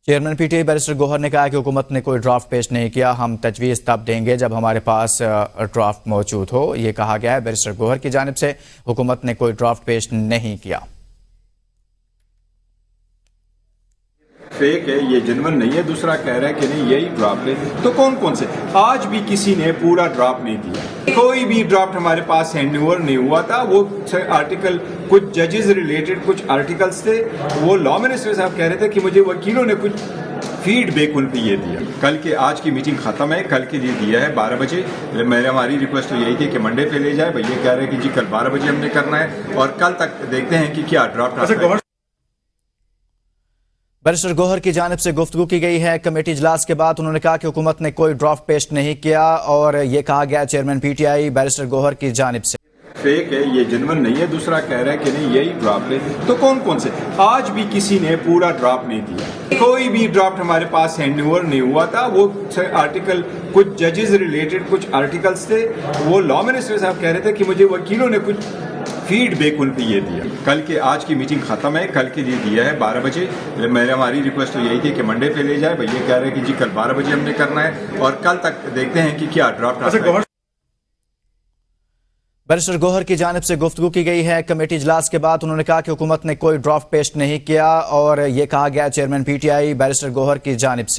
Chairman P T I barrister Gohar نے کہا کہ حکومت نے کوئی ڈرافٹ پیش نہیں کیا، ہم تجویز تب دیں گے جب ہمارے پاس ڈرافٹ موجود ہو۔ یہ کہا گیا ہے بیرسٹر گوہر کی جانب سے، حکومت نے کوئی ڈرافٹ پیش نہیں کیا۔ فیک ہے، یہ جنون نہیں ہے۔ دوسرا کہہ رہا ہے کہ نہیں یہی ڈرافٹ ہے، تو کون سے؟ آج بھی کسی نے پورا ڈرافٹ نہیں دیا، کوئی بھی ڈرافٹ ہمارے پاس ہینڈ اوور نہیں ہوا تھا۔ وہ آرٹیکل کچھ ججز ریلیٹڈ کچھ آرٹیکلز تھے، وہ لا منسٹر صاحب کہہ رہے تھے کہ مجھے وکیلوں نے کچھ فیڈ بیک ان پہ یہ دیا۔ کل کے آج کی میٹنگ ختم ہے، کل کے لیے دیا ہے 12 بجے۔ ہماری ریکویسٹ تو یہی تھی کہ منڈے پہ لے جائے، بھئی یہ کہہ رہے ہیں کہ جی کل 12 بجے ہم نے کرنا ہے، اور کل تک دیکھتے ہیں کہ کیا ڈرافٹ آتا ہے۔ بیرسٹر گوہر کی جانب سے گفتگو کی گئی ہے کمیٹی اجلاس کے بعد۔ انہوں نے کہا کہ حکومت نے کوئی ڈرافٹ پیش نہیں کیا، اور یہ کہا گیا chairman P T I barrister Gohar کی جانب سے۔ فیک ہے، یہ جنون نہیں ہے۔ دوسرا کہہ رہا ہے کہ نہیں یہی ڈرافٹ ہے، تو کون سے؟ آج بھی کسی نے پورا ڈرافٹ نہیں دیا، کوئی بھی ڈرافٹ ہمارے پاس ہینڈ اوور نہیں ہوا تھا۔ وہ آرٹیکل کچھ ججز ریلیٹڈ کچھ آرٹیکلز تھے، وہ لا منسٹر صاحب کہہ رہے تھے کہ مجھے وکیلوں نے کچھ فیڈ بیک ان پہ یہ دیا۔ کل کے آج کی میٹنگ ختم ہے، کل کے لیے دیا ہے 12 بجے۔ ہماری ریکویسٹ تو یہی تھی کہ منڈے پہ لے جائے، بھئی یہ کہہ رہے ہیں کہ جی کل 12 بجے ہم نے کرنا ہے، اور کل تک دیکھتے ہیں کہ کیا ڈرافٹ آتا ہے۔ بیرسٹر گوہر کی جانب سے گفتگو کی گئی ہے کمیٹی اجلاس کے بعد۔ انہوں نے کہا کہ حکومت نے کوئی ڈرافٹ پیش نہیں کیا، اور یہ کہا گیا chairman P T I barrister Gohar کی جانب سے۔